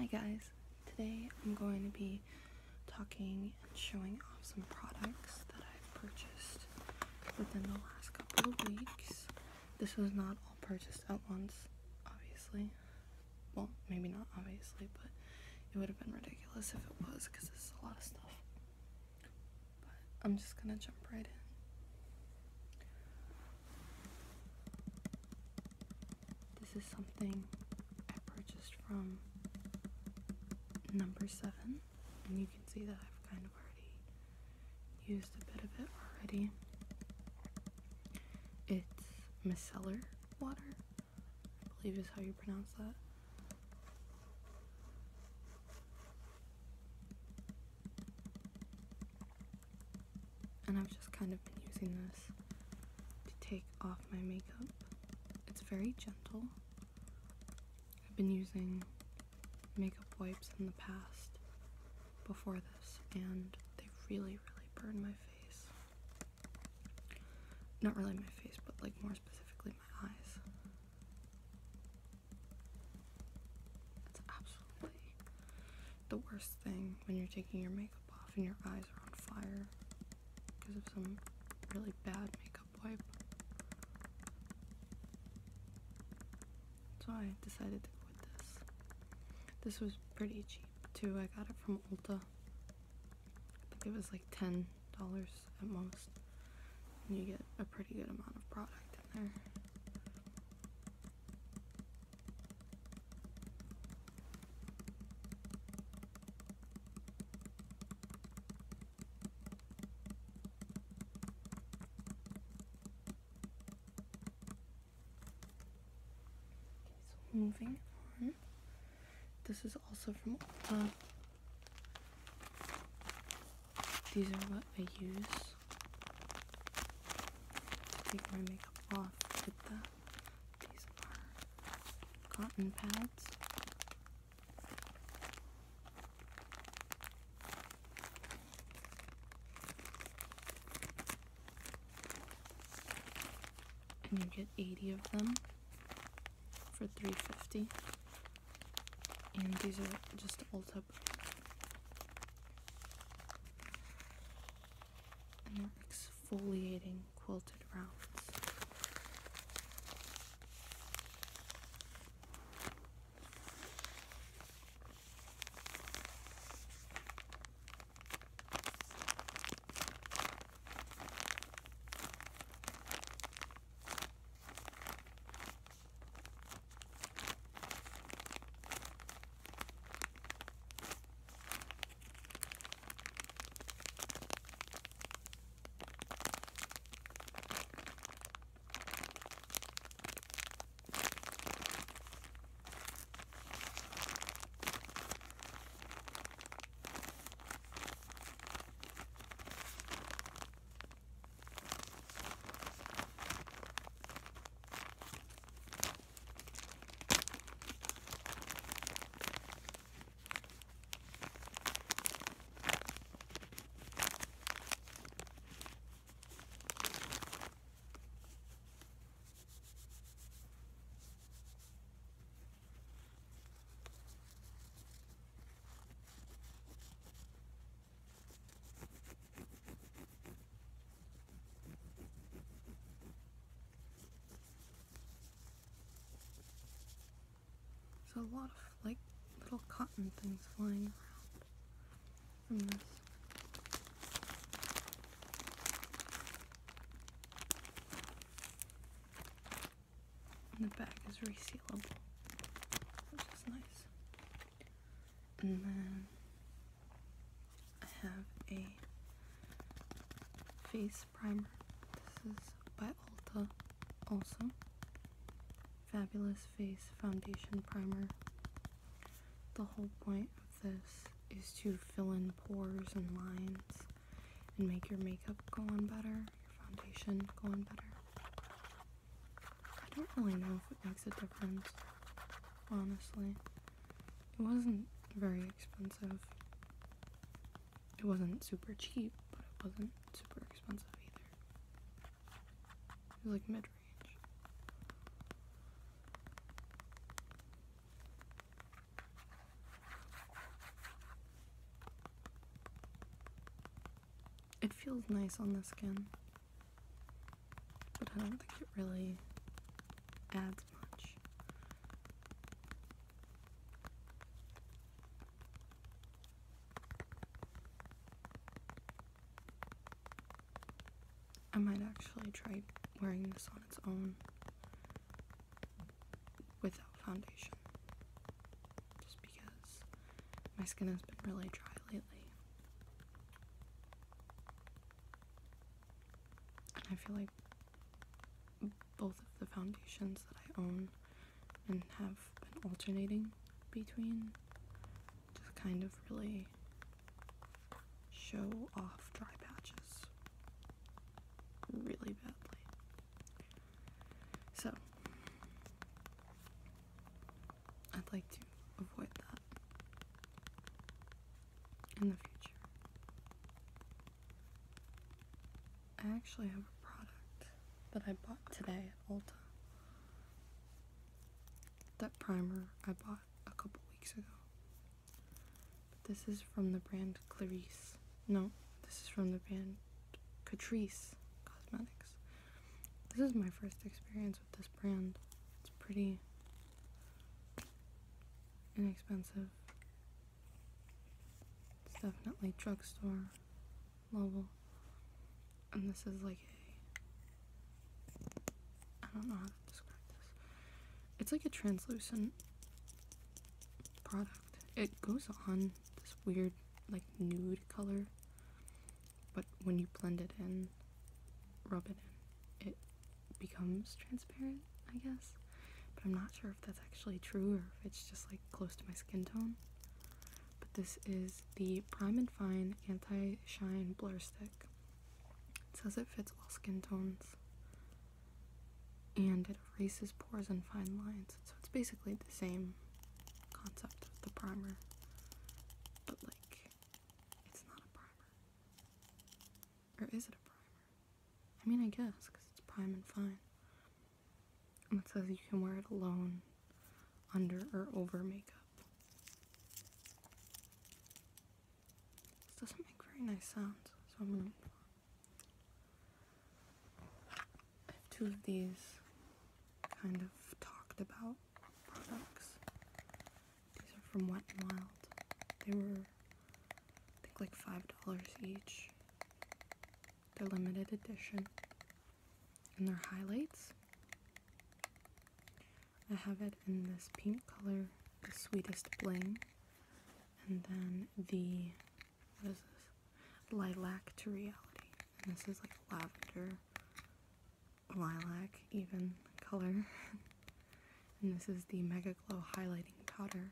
Hi guys, today I'm going to be talking and showing off some products that I've purchased within the last couple of weeks. This was not all purchased at once, obviously. Well, maybe not obviously, but it would have been ridiculous if it was, because this is a lot of stuff. But I'm just gonna jump right in. This is something I purchased from Number 7, and you can see that I've kind of already used a bit of it already. It's micellar water, I believe is how you pronounce that. And I've just kind of been using this to take off my makeup. It's very gentle. I've been using makeup wipes in the past before this, and they really burn my face. Not really my face, but like more specifically my eyes. It's absolutely the worst thing when you're taking your makeup off and your eyes are on fire because of some really bad makeup wipe. So I decided to go with this. This was pretty cheap too. I got it from Ulta. I think it was like $10 at most. And you get a pretty good amount of product in there. Okay, so moving on. This is also from Ulta. These are what I use to take my makeup off with that. These are cotton pads. And you get 80 of them for $3.50. And these are just Ulta. And they're exfoliating quilted rounds. There's a lot of like little cotton things flying around from this. And the bag is resealable, which is nice. And then I have a face primer. This is by Ulta also. Fabulous Face Foundation Primer. The whole point of this is to fill in pores and lines and make your makeup go on better, your foundation go on better. I don't really know if it makes a difference, honestly. It wasn't very expensive. It wasn't super cheap, but it wasn't super expensive either. It was like mid-range. it feels nice on the skin, but I don't think it really adds much. I might actually try wearing this on its own without foundation, just because my skin has been really dry lately. And I feel like both of the foundations that I own and have been alternating between just kind of really show off dry patches really badly. So I'd like to avoid that in the future. I actually have a product that I bought today at Ulta. That primer I bought a couple weeks ago. But this is from the brand Clarice. No, this is from the brand Catrice Cosmetics. This is my first experience with this brand. It's pretty inexpensive. It's definitely drugstore level. And this is like I don't know how to describe this. It's like a translucent product. It goes on this weird like nude color, but when you blend it in, rub it in, it becomes transparent, I guess. But I'm not sure if that's actually true or if it's just like close to my skin tone. But this is the Prime and Fine Anti-Shine Blur Stick. It says it fits all skin tones, and it erases pores and fine lines. So it's basically the same concept of the primer, but like it's not a primer. Or is it a primer? I mean, I guess, because it's Prime and Fine. And it says you can wear it alone, under or over makeup. This doesn't make very nice sounds, so I'm gonna move on. I have two of these kind of talked about products. These are from Wet n Wild. They were, I think, like $5 each. They're limited edition. And they're highlights. I have it in this pink color, the Sweetest Bling. And then the, what is this? Lilac to Reality. And this is like lavender, lilac even color. And this is the Mega Glow Highlighting Powder.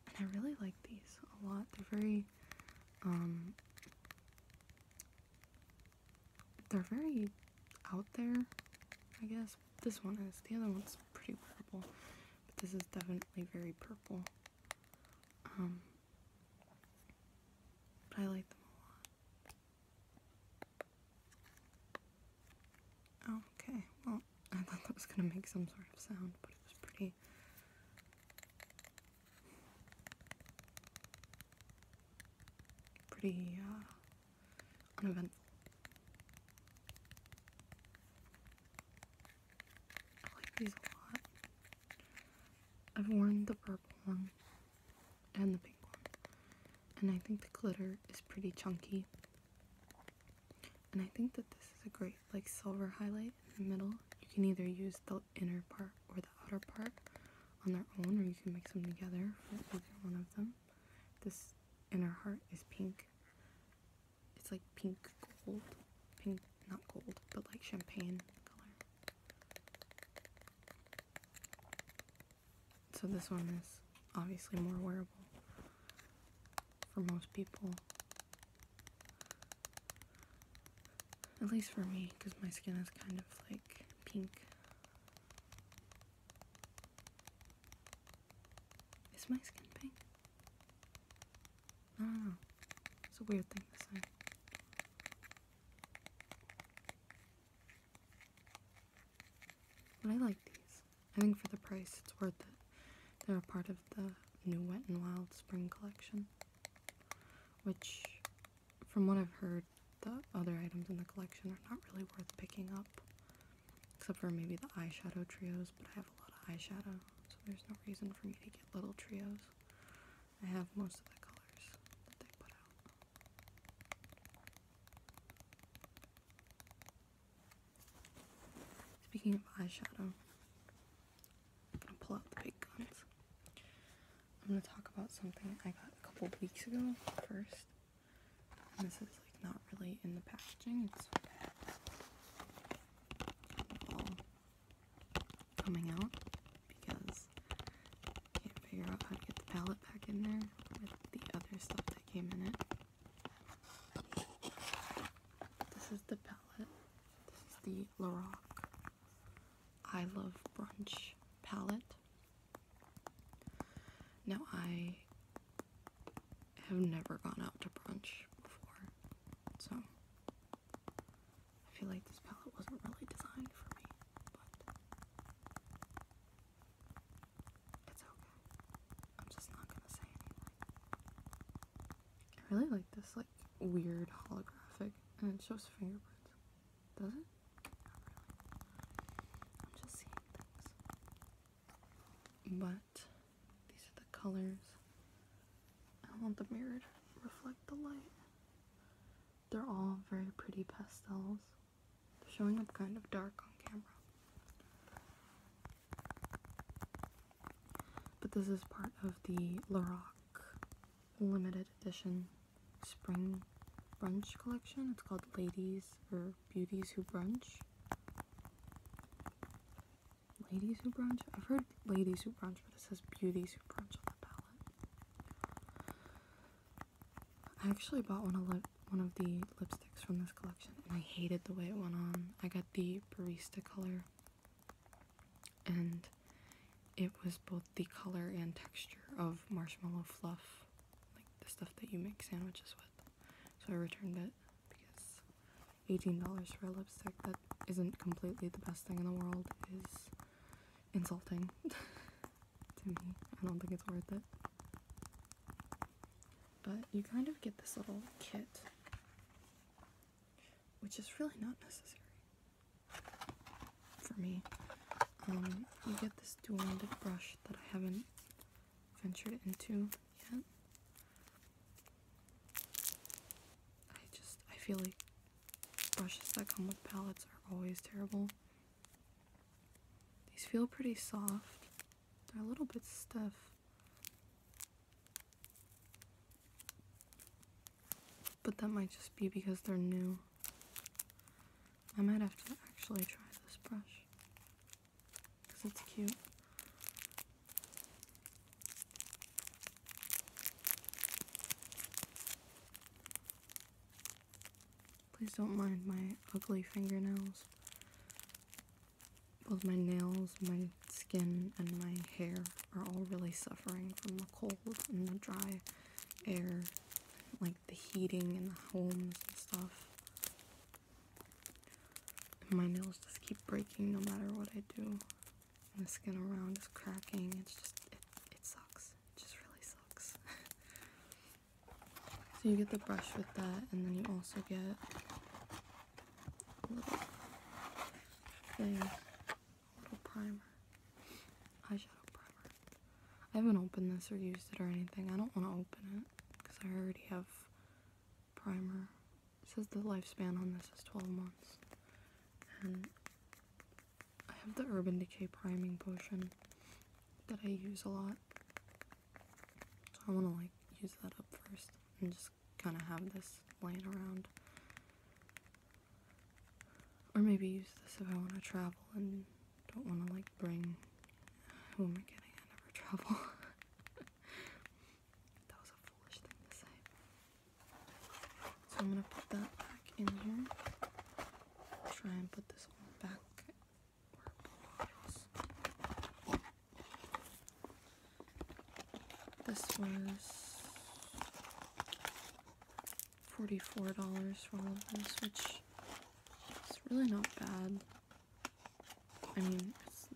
And I really like these a lot. They're very out there, I guess. This one is. The other one's pretty purple, but this is definitely very purple. But I like them a lot. Okay, well, I thought that was gonna make some sort of sound, but it was pretty uneventful. I like these a lot. I've worn the purple one and the pink one, and I think the glitter is pretty chunky. And I think that this is a great like silver highlight in the middle. You can either use the inner part or the outer part on their own, or you can mix them together for either one of them. This inner heart is pink. It's like pink gold. Pink, not gold, but like champagne color. So this one is obviously more wearable for most people. At least for me, because my skin is kind of like pink. Is my skin pink? I don't know. It's a weird thing to say. But I like these. I think for the price, it's worth it. They're a part of the new Wet n Wild spring collection, which from what I've heard, the other items in the collection are not really worth picking up. Except for maybe the eyeshadow trios, but I have a lot of eyeshadow, so there's no reason for me to get little trios. I have most of the colors that they put out. Speaking of eyeshadow, I'm gonna pull out the big guns. I'm gonna talk about something I got a couple weeks ago first. And this is like not really in the packaging, it's all coming out because I can't figure out how to get the palette back in there with the other stuff that came in it. This is the palette. This is the Lorac I Love Brunch palette. Now, I have never gone out to brunch before, so I feel like this palette wasn't really designed for me, but it's okay. I'm just not gonna say anything. I really like this, like, weird holographic, and it shows fingerprints. Does it? Not really. I'm just seeing things. But these are the colors. I don't want the mirror to reflect the light. They're all very pretty pastels. They're showing up kind of dark on camera. But this is part of the Lorac limited edition spring brunch collection. It's called Ladies or Beauties Who Brunch. Ladies Who Brunch? I've heard Ladies Who Brunch, but it says Beauties Who Brunch on the palette. I actually bought one of the lipsticks from this collection, and I hated the way it went on. I got the Barista color, and it was both the color and texture of marshmallow fluff, like the stuff that you make sandwiches with. So I returned it because $18 for a lipstick that isn't completely the best thing in the world is insulting to me. I don't think it's worth it. But you kind of get this little kit, which is really not necessary for me. You get this dual-ended brush that I haven't ventured into yet. I feel like brushes that come with palettes are always terrible. These feel pretty soft. They're a little bit stiff. But that might just be because they're new. I might have to actually try this brush because it's cute. Please don't mind my ugly fingernails. Both my nails, my skin, and my hair are all really suffering from the cold and the dry air, like the heating in the homes and stuff. And my nails just keep breaking no matter what I do. And the skin around is cracking. It's just, it sucks. It just really sucks. So you get the brush with that, and then you also get a little thing, a little primer, eyeshadow primer. I haven't opened this or used it or anything. I don't want to open it because I already have primer. It says the lifespan on this is 12 months. And I have the Urban Decay priming potion that I use a lot. So I want to like use that up first and just kind of have this laying around. Or maybe use this if I want to travel and don't want to like bring, who am I kidding, I never travel. That was a foolish thing to say. So I'm going to put that back in here. Try and put this one back where it belongs. This was $44 for all of this, which is really not bad. I mean, it's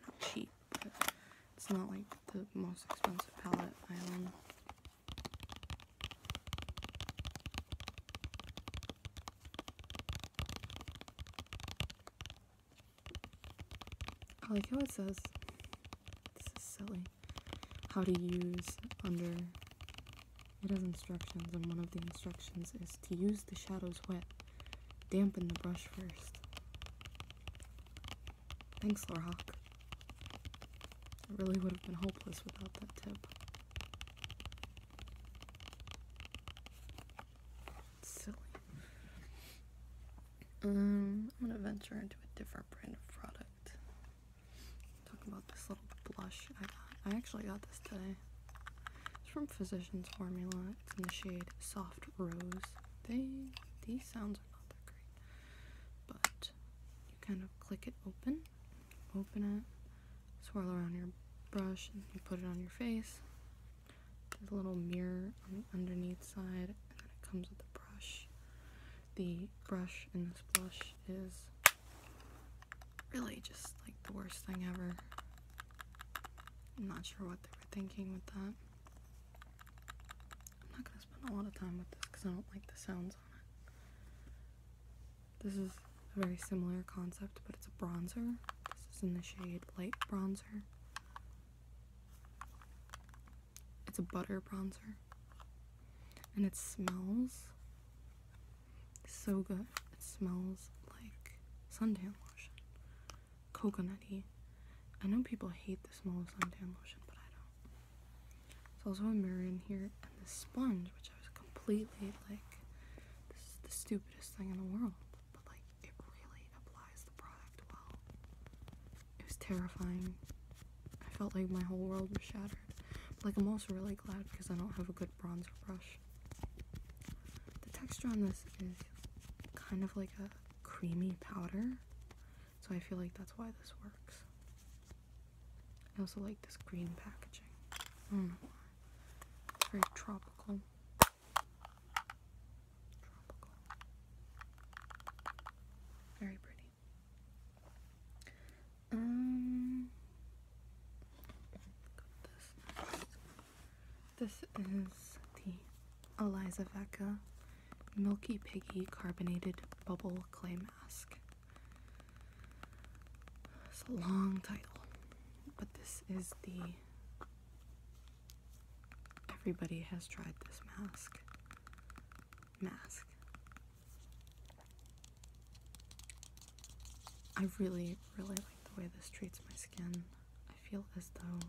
not cheap, but it's not like the most expensive palette I own. I like how it says, this is silly, how to use under, it has instructions, and one of the instructions is to use the shadows wet. Dampen the brush first. Thanks, Lorhawk. It really would have been hopeless without that tip. It's silly. I'm gonna venture into a different brand of product. Talk about this little blush I got. I actually got this today. It's from Physicians Formula. It's in the shade Soft Rose. These sounds are not that great, but you kind of click it open it, swirl around your brush, and you put it on your face. There's a little mirror on the underneath side, and then it comes with the brush. The brush in this blush is really just like the worst thing ever. I'm not sure what they were thinking with that. I'm not gonna spend a lot of time with this because I don't like the sounds on it. This is a very similar concept, but it's a bronzer. This is in the shade Light Bronzer. It's a butter bronzer. And it smells so good. It smells like suntan lotion. Coconutty. I know people hate the smell of suntan lotion, but I don't. There's also a mirror in here, and this sponge, which I was completely like, this is the stupidest thing in the world, but like, it really applies the product well. It was terrifying. I felt like my whole world was shattered. But like, I'm also really glad because I don't have a good bronzer brush. The texture on this is kind of like a creamy powder, so I feel like that's why this works. I also like this green packaging. I don't know why. It's very tropical. Very pretty. This is the Eliza Vecca Milky Piggy Carbonated Bubble Clay Mask. It's a long title, but this is the everybody has tried this mask. I really, really like the way this treats my skin. I feel as though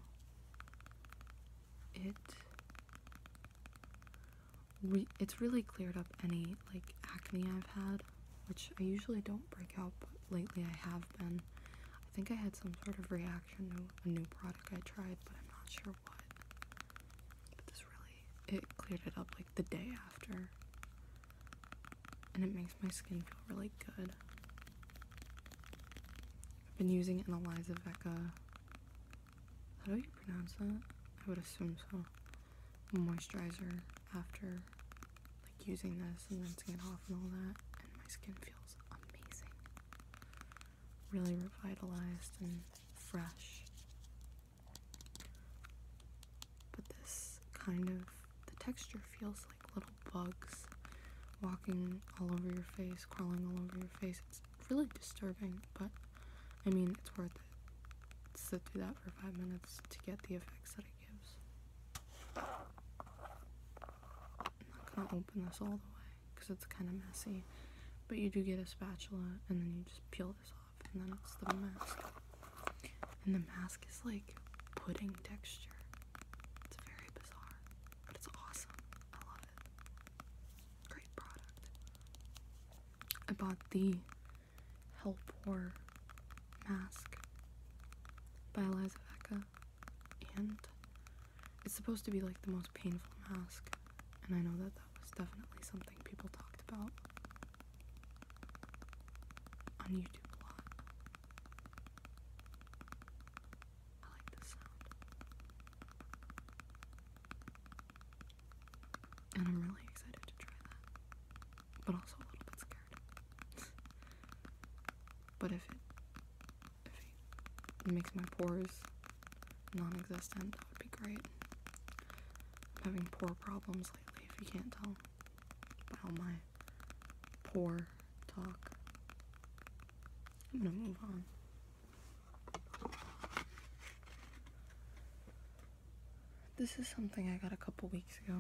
it's really cleared up any like acne I've had, which I usually don't break out, but lately I have been. I think I had some sort of reaction to a new product I tried, but I'm not sure what. But this really, it cleared it up like the day after, and it makes my skin feel really good. I've been using an Eliza Vecca, how do you pronounce that? I would assume so. Moisturizer after like using this and rinsing it off and all that, and my skin feels amazing. Really revitalized and fresh. But this kind of, the texture feels like little bugs walking all over your face, crawling all over your face. It's really disturbing, but I mean, it's worth it. Sit through that for 5 minutes to get the effects that it gives. I'm not gonna open this all the way because it's kind of messy, but you do get a spatula and then you just peel this off and then it's the mask. And the mask is like pudding texture. It's very bizarre, but it's awesome. I love it. Great product. I bought the Help Pore mask by Eliza Vecca, and it's supposed to be like the most painful mask, and I know that that was definitely something people talked about on YouTube a lot. I like this sound, and I'm really excited to try that, but also a little bit scared. But if it makes my pores non-existent, that would be great. I'm having pore problems lately, if you can't tell by all my pore talk. I'm gonna move on. This is something I got a couple weeks ago.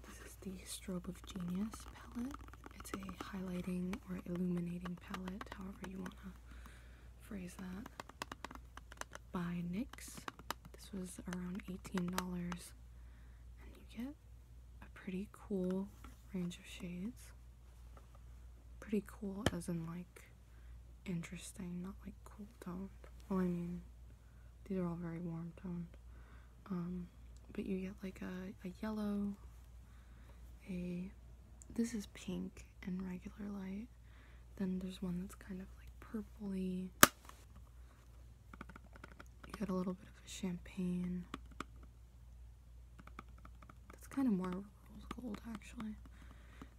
This is the Strobe of Genius palette. It's a highlighting or illuminating palette, however you want to phrase that, by NYX. This was around $18, and you get a pretty cool range of shades. Pretty cool as in like interesting, not like cool toned. Well, I mean, these are all very warm toned. But you get like a yellow, this is pink in regular light. Then there's one that's kind of like purpley. You get a little bit of a champagne. That's kind of more rose gold actually.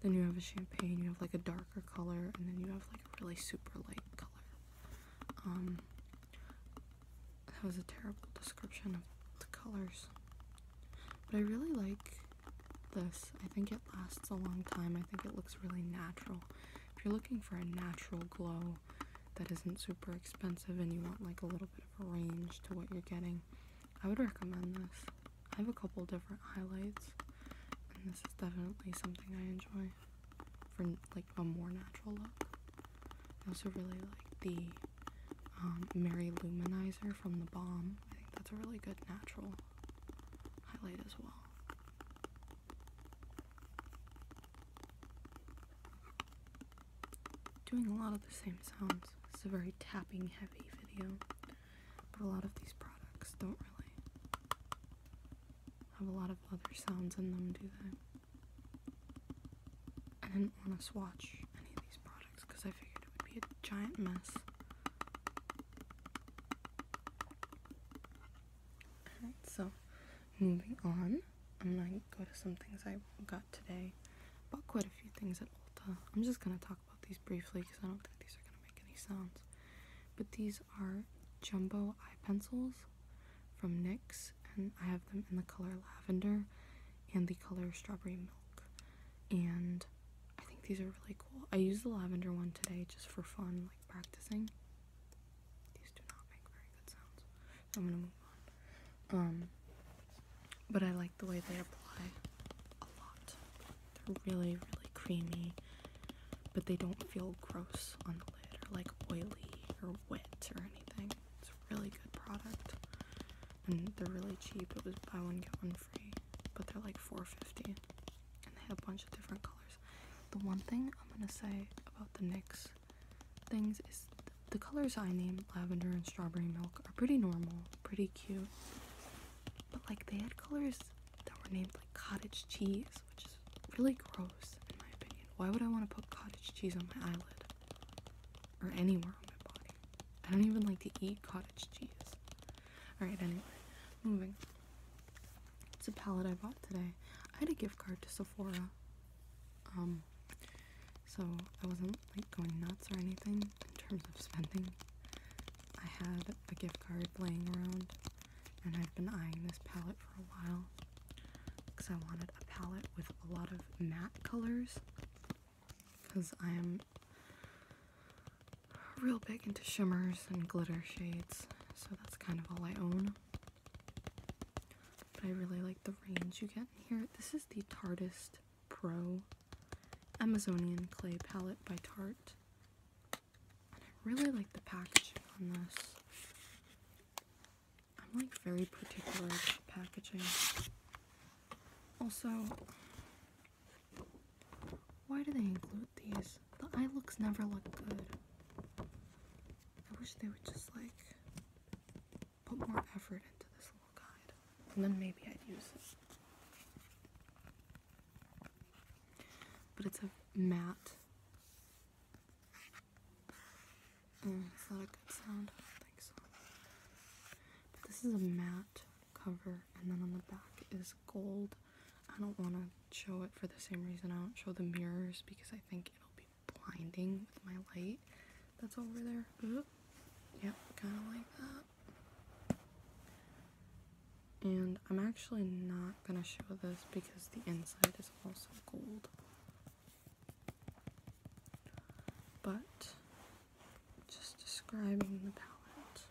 Then you have a champagne, you have like a darker color, and then you have like a really super light color. That was a terrible description of the colors. But I really like this. I think it lasts a long time. I think it looks really natural. If you're looking for a natural glow that isn't super expensive and you want like a little bit of a range to what you're getting, I would recommend this. I have a couple different highlights, and this is definitely something I enjoy for like a more natural look. I also really like the Mary Luminizer from The Balm. I think that's a really good natural highlight as well. Doing a lot of the same sounds. It's a very tapping heavy video, but a lot of these products don't really have a lot of other sounds in them, do they? I didn't want to swatch any of these products because I figured it would be a giant mess. Alright, so moving on, I'm going to go to some things I got today. Bought quite a few things at Ulta. I'm just going to talk about these briefly because I don't think these are going to make any sounds. But these are jumbo eye pencils from NYX, and I have them in the color lavender and the color strawberry milk. And I think these are really cool. I used the lavender one today just for fun, like practicing. These do not make very good sounds, so I'm going to move on. But I like the way they apply a lot. They're really, really creamy, but they don't feel gross on the lid or like oily or wet or anything. It's a really good product, and they're really cheap. It was buy one get one free, but they're like $4.50, and they had a bunch of different colors. The one thing I'm gonna say about the NYX things is the colors I named, lavender and strawberry milk, are pretty normal, pretty cute. But like they had colors that were named like cottage cheese, which is really gross in my opinion. Why would I want to put cottage cheese on my eyelid? Or anywhere on my body? I don't even like to eat cottage cheese. Alright, anyway, moving. It's a palette I bought today. I had a gift card to Sephora. So I wasn't like going nuts or anything in terms of spending. I had a gift card laying around, and I've been eyeing this palette for a while because I wanted a palette with a lot of matte colors, because I am real big into shimmers and glitter shades, so that's kind of all I own. But I really like the range you get in here. This is the Tartist Pro Amazonian Clay Palette by Tarte, and I really like the packaging on this. I'm like very particular about packaging. Also, why do they include these? The eye looks never look good. I wish they would just like put more effort into this little guide, and then maybe I'd use it. But it's a matte. It's not a good sound. I don't think so. But this is a matte cover, and then on the back is gold. I don't want to show it for the same reason I don't show the mirrors, because I think it'll be blinding with my light that's over there. Ooh. Yep, kind of like that. And I'm actually not gonna show this because the inside is also gold. But just describing the palette,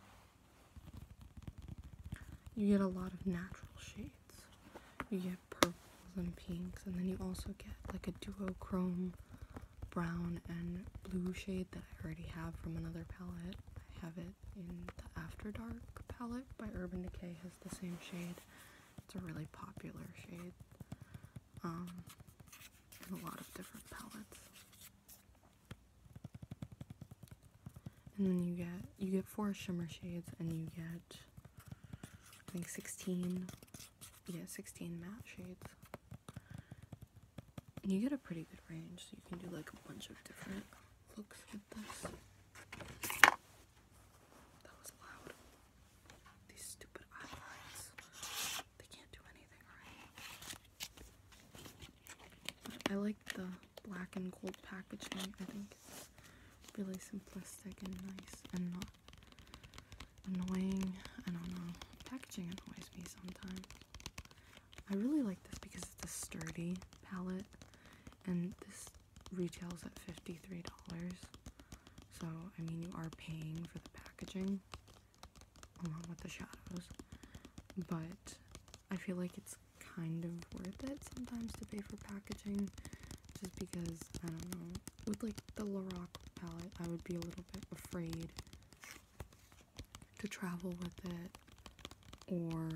you get a lot of natural shades. you get purples and pinks, and then you also get like a duochrome brown and blue shade that I already have from another palette. I have it in the After Dark palette by Urban Decay, has the same shade. It's a really popular shade in a lot of different palettes. And then you get 4 shimmer shades, and you get I think 16 matte shades. And you get a pretty good range, so you can do like a bunch of different looks with this. That was loud. These stupid eyelids. They can't do anything right. I like the black and gold packaging. I think it's really simplistic and nice and not annoying. I don't know. Packaging annoys me sometimes. I really like this because it's a sturdy palette, and this retails at $53. So, I mean, you are paying for the packaging along with the shadows, but I feel like it's kind of worth it sometimes to pay for packaging, just because, I don't know, with like the Lorac palette, I would be a little bit afraid to travel with it, or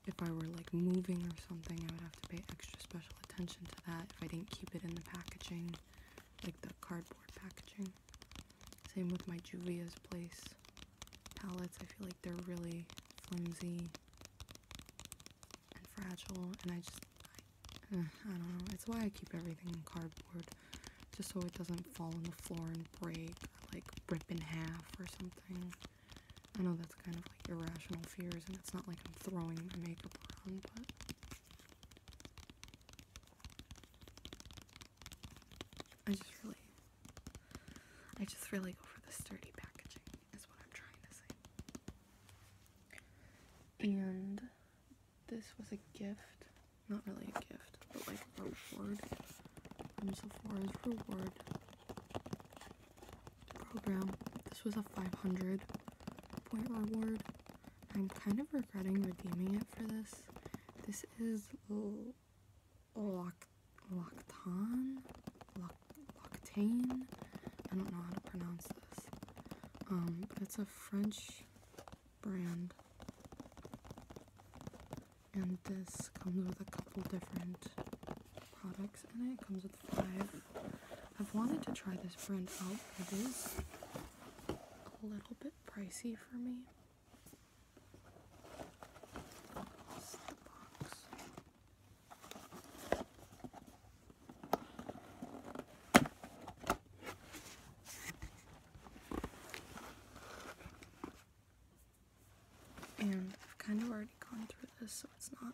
if I were like moving or something, I would have to pay extra special attention to that if I didn't keep it in the packaging, like the cardboard packaging. Same with my Juvia's Place palettes. I feel like they're really flimsy and fragile, and I don't know. It's why I keep everything in cardboard, just so it doesn't fall on the floor and break, or like rip in half or something. I know that's kind of like irrational fears, and it's not like I'm throwing my makeup around, but I just really go for the sturdy packaging, is what I'm trying to say. And this was a gift, not really a gift, but like a reward from Sephora's reward program. This was a 500 point reward. I'm kind of regretting redeeming it for this. This is Lactane. I don't know how to pronounce this. But it's a French brand, and this comes with a couple different products in it. It comes with 5. I've wanted to try this brand out. It is a little bit pricey for me. This is the box. And I've kind of already gone through this, so it's not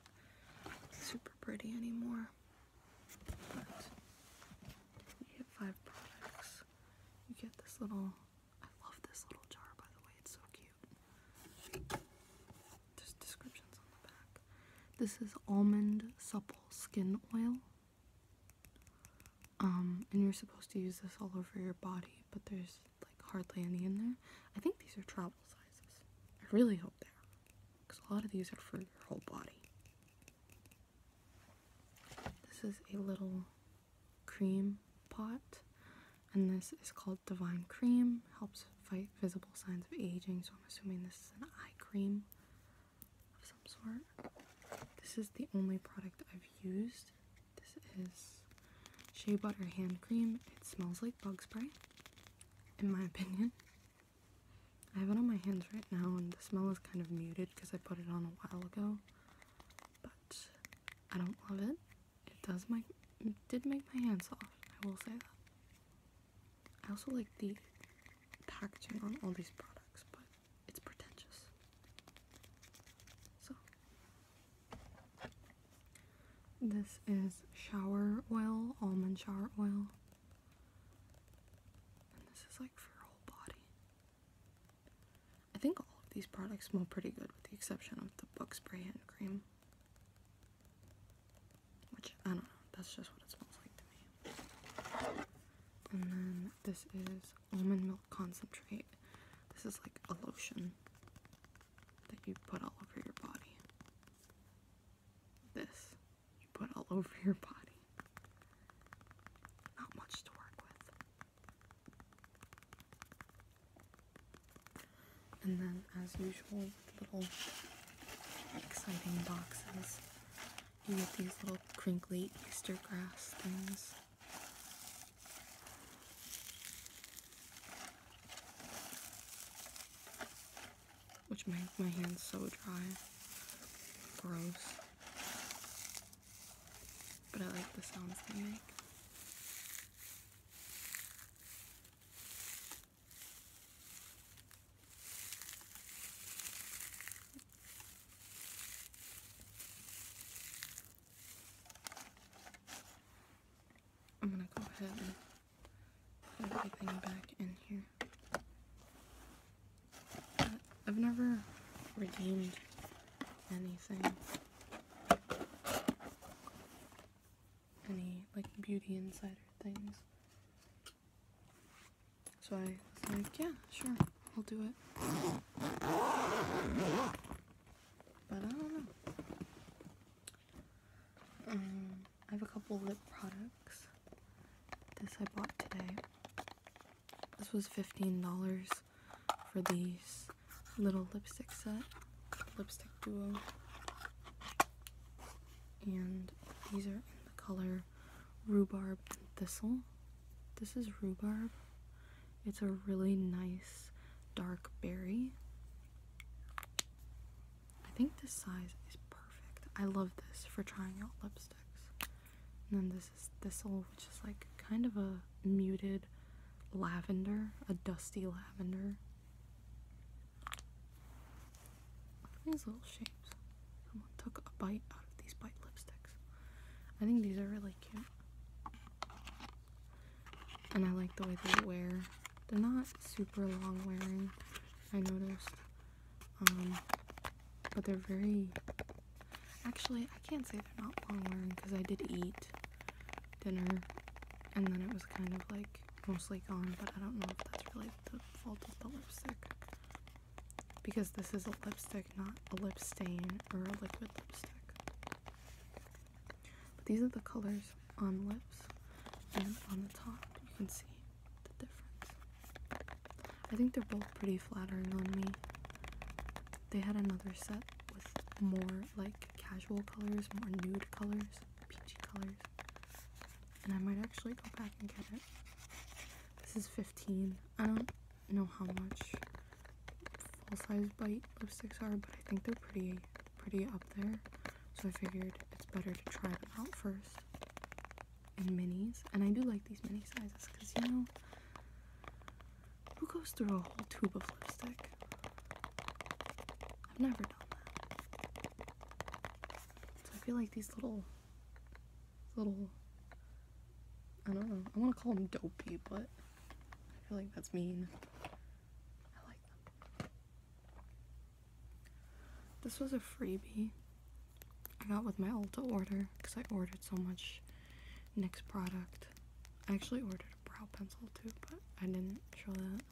super pretty anymore. But you get 5 products. You get this little, I love this little jar, by the way, it's so cute. There's descriptions on the back. This is Almond Supple Skin Oil. And you're supposed to use this all over your body, but there's like hardly any in there. I think these are travel sizes. I really hope they are, because a lot of these are for your whole body. This is a little cream pot, and this is called Divine Cream. Helps fight visible signs of aging, so I'm assuming this is an eye cream of some sort. This is the only product I've used. This is Shea Butter Hand Cream. It smells like bug spray, in my opinion. I have it on my hands right now, and the smell is kind of muted because I put it on a while ago, but I don't love it. It did make my hands soft, I will say that. I also like the packaging on all these products, but it's pretentious. So, this is shower oil, almond shower oil. And this is like for your whole body. I think all of these products smell pretty good, with the exception of the bug spray hand cream. Which, I don't know, that's just what it smells like to me. And then this is almond milk concentrate. This is like a lotion that you put all over your body. This over your body. Not much to work with. And then, as usual, little exciting boxes. You get these little crinkly Easter grass things. Which make my hands so dry. Gross. But I like the sounds they make. I'm gonna go ahead and put everything back in here. I've never redeemed anything. Any, like, Beauty Insider things. So I was like, yeah, sure, I'll do it. But I don't know. I have a couple lip products. This I bought today. This was $15 for these little lipstick set, lipstick duo. And these are in the color Rhubarb and Thistle. This is Rhubarb. It's a really nice dark berry. I think this size is perfect. I love this for trying out lipsticks. And then this is Thistle, which is like kind of a muted lavender, a dusty lavender. Look at these little shapes. Someone took a bite out of these bite lipsticks. I think these are really cute. And I like the way they wear. They're not super long wearing, I noticed. But they're very... Actually, I can't say they're not long wearing because I did eat dinner and then it was kind of like mostly gone, but I don't know if that's really the fault of the lipstick. Because this is a lipstick, not a lip stain or a liquid lipstick. But these are the colors on lips, and on the top you can see the difference. I think they're both pretty flattering on me. They had another set with more like casual colors, more nude colors, peachy colors. And I might actually go back and get it. This is $15. I don't know how much full-size bite lipsticks are, but I think they're pretty up there. So I figured it's better to try them out first in minis. And I do like these mini sizes because, you know, who goes through a whole tube of lipstick? I've never done that. So I feel like these little, I don't know, I want to call them dopey, but I feel like that's mean. I like them. This was a freebie I got with my Ulta order because I ordered so much NYX product. I actually ordered a brow pencil too, but I didn't show that.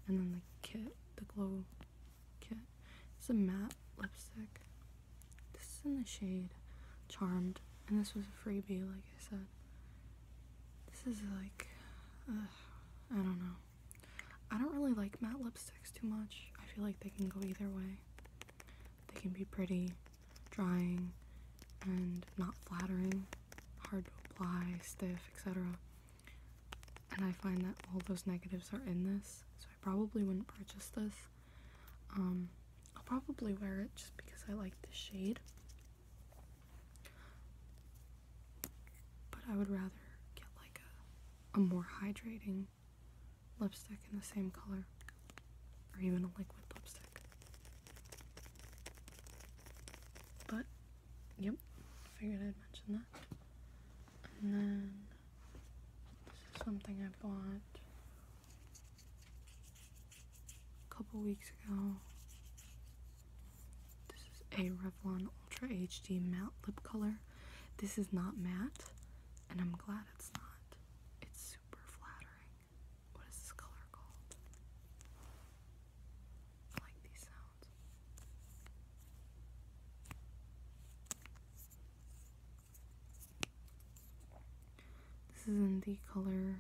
And then the kit, the glow kit. It's a matte lipstick. This is in the shade Charmed, and this was a freebie, like I said. This is like, I don't know. I don't really like matte lipsticks too much. I feel like they can go either way. They can be pretty drying and not flattering, hard to apply, stiff, etc. And I find that all those negatives are in this, so I probably wouldn't purchase this. I'll probably wear it just because I like the shade. But I would rather get like a more hydrating lipstick in the same color, or even a liquid lipstick. But yep, figured I'd mention that. And then this is something I bought a couple weeks ago. This is a Revlon Ultra HD matte lip color. This is not matte, and I'm glad it's not. It's super flattering. What is this color called? I like these sounds. is in the color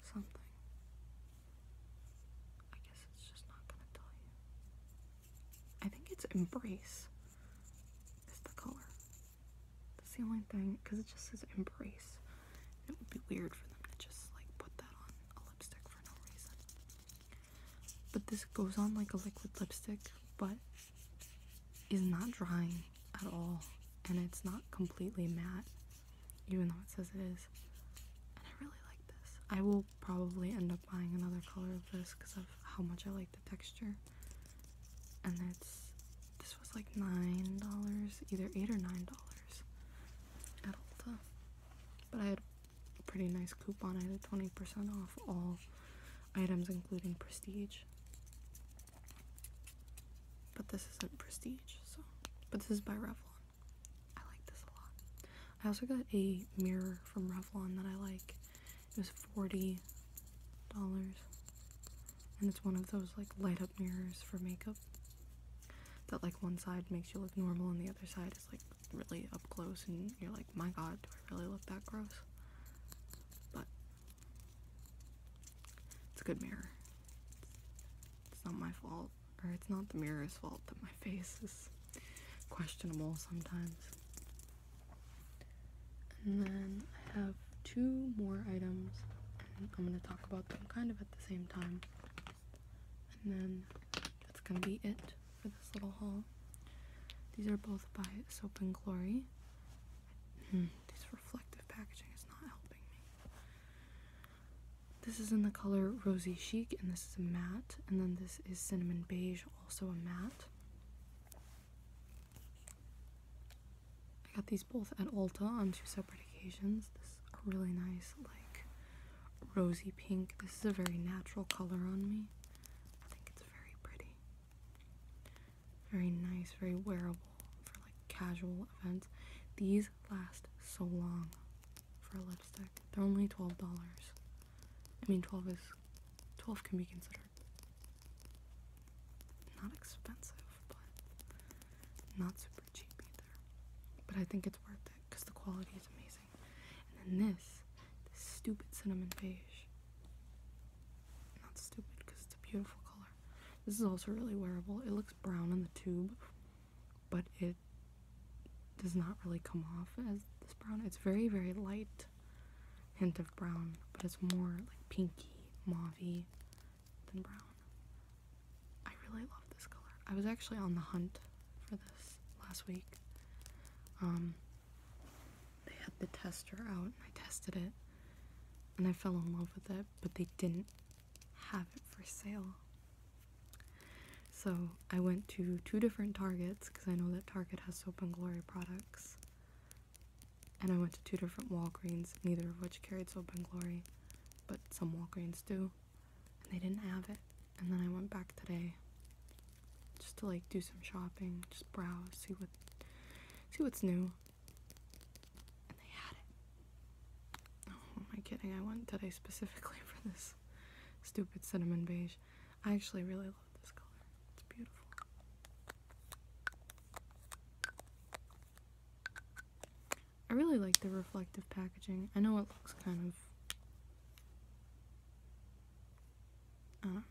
something. I guess it's just not gonna tell you. I think it's Embrace is the color. That's the only thing, because it just says Embrace. It would be weird for them to just like put that on a lipstick for no reason. But this goes on like a liquid lipstick, but is not drying at all, and it's not completely matte, even though it says it is. And I really like this. I will probably end up buying another color of this because of how much I like the texture. And this was like $9, either $8 or $9 at Ulta. But I had a pretty nice coupon. I had 20% off all items, including Prestige. But this isn't Prestige, so. But this is by Revlon. I like this a lot. I also got a mirror from Revlon that I like. It was $40. And it's one of those like light up mirrors for makeup. That like one side makes you look normal and the other side is like really up close and you're like, my god, do I really look that gross? But it's a good mirror. It's not my fault. Or it's not the mirror's fault that my face is questionable sometimes. And then I have 2 more items, and I'm going to talk about them kind of at the same time. And then that's going to be it for this little haul. These are both by Soap & Glory. This reflective packaging is not helping me. This is in the color Rosy Chic, and this is a matte. And then this is Cinnamon Beige, also a matte. I got these both at Ulta on 2 separate occasions. This is a really nice, like, rosy pink. This is a very natural color on me. I think it's very pretty. Very nice, very wearable for, like, casual events. These last so long for a lipstick. They're only $12. I mean, 12 can be considered not expensive, but not super cheap either. But I think it's worth it because the quality is amazing. And then this stupid cinnamon beige. Not stupid because it's a beautiful color. This is also really wearable. It looks brown in the tube, but it does not really come off as this brown. It's very, very light hint of brown, but it's more like pinky, mauve-y than brown. I really love this color. I was actually on the hunt for this last week. They had the tester out and I tested it and I fell in love with it, but they didn't have it for sale. So I went to 2 different Targets because I know that Target has Soap & Glory products. And I went to 2 different Walgreens, neither of which carried Soap & Glory, but some Walgreens do, and they didn't have it. And then I went back today just to like do some shopping, just browse, see what's new. And they had it. Oh, who am I kidding? I went today specifically for this stupid cinnamon beige. I actually really love this color. It's beautiful. I really like the reflective packaging. I know it looks kind of, I don't know.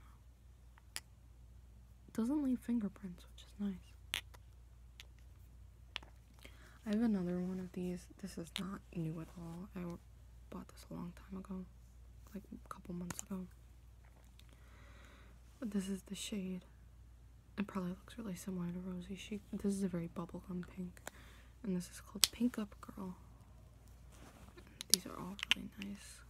It doesn't leave fingerprints, which is nice. I have another one of these. This is not new at all. I bought this a long time ago, like a couple months ago. But this is the shade. It probably looks really similar to Rosy Chic. This is a very bubblegum pink. And this is called Pink Up Girl. And these are all really nice.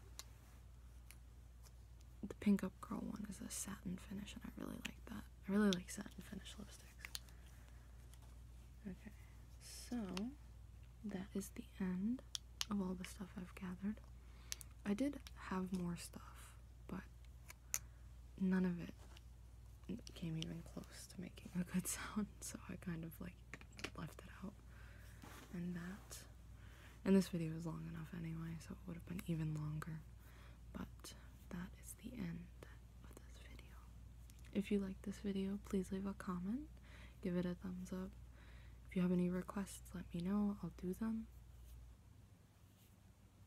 The Pink Up Girl one is a satin finish, and I really like that. I really like satin finish lipsticks. Okay, so that is the end of all the stuff I've gathered. I did have more stuff, but none of it came even close to making a good sound, so I kind of like left it out. And this video is long enough anyway, so it would have been even longer. But that is the end of this video. If you like this video, please leave a comment, give it a thumbs up. If you have any requests, let me know, I'll do them.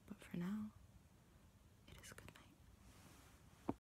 But for now.